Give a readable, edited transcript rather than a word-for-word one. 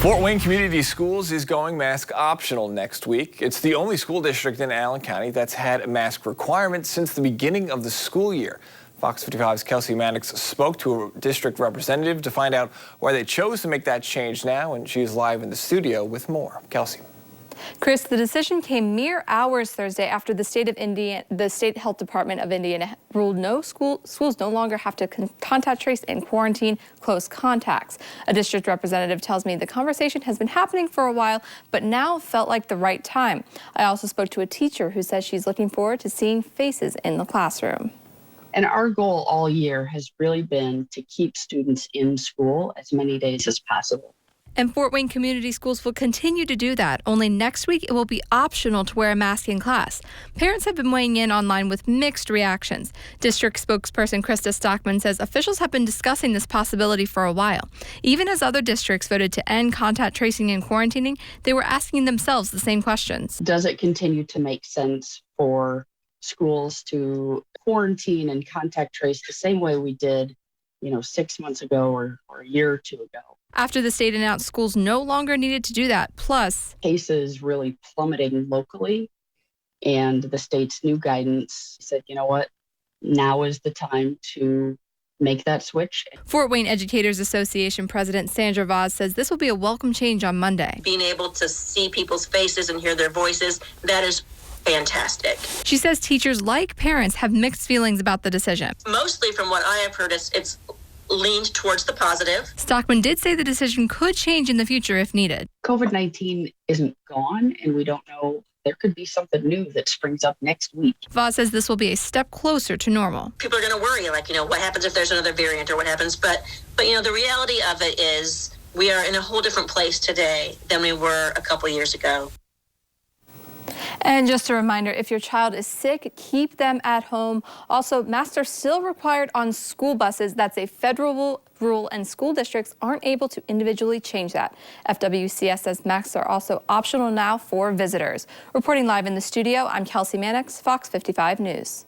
Fort Wayne Community Schools is going mask optional next week. It's the only school district in Allen County that's had a mask requirement since the beginning of the school year. Fox 55's Kelsey Mannix spoke to a district representative to find out why they chose to make that change now, and she's live in the studio with more. Kelsey. Chris, the decision came mere hours Thursday after the state health department of Indiana ruled schools no longer have to contact trace and quarantine close contacts. A district representative tells me the conversation has been happening for a while, but now felt like the right time. I also spoke to a teacher who says she's looking forward to seeing faces in the classroom. And our goal all year has really been to keep students in school as many days as possible. And Fort Wayne Community Schools will continue to do that. Only next week it will be optional to wear a mask in class. Parents have been weighing in online with mixed reactions. District spokesperson Krista Stockman says officials have been discussing this possibility for a while. Even as other districts voted to end contact tracing and quarantining, they were asking themselves the same questions. Does it continue to make sense for schools to quarantine and contact trace the same way we did, 6 months ago or a year or two ago? After the state announced schools no longer needed to do that, plus cases really plummeting locally, and the state's new guidance said, you know what, now is the time to make that switch. Fort Wayne Educators Association President Sandra Vaz says this will be a welcome change on Monday. Being able to see people's faces and hear their voices, that is fantastic. She says teachers, like parents, have mixed feelings about the decision. Mostly from what I have heard, it's leaned towards the positive. Stockman did say the decision could change in the future if needed. COVID-19 isn't gone, and we don't know. There could be something new that springs up next week. Vaz says this will be a step closer to normal. People are going to worry, what happens if there's another variant or what happens? But the reality of it is we are in a whole different place today than we were a couple years ago. And just a reminder, if your child is sick, keep them at home. Also, masks are still required on school buses. That's a federal rule, and school districts aren't able to individually change that. FWCS says masks are also optional now for visitors. Reporting live in the studio, I'm Kelsey Mannix, Fox 55 News.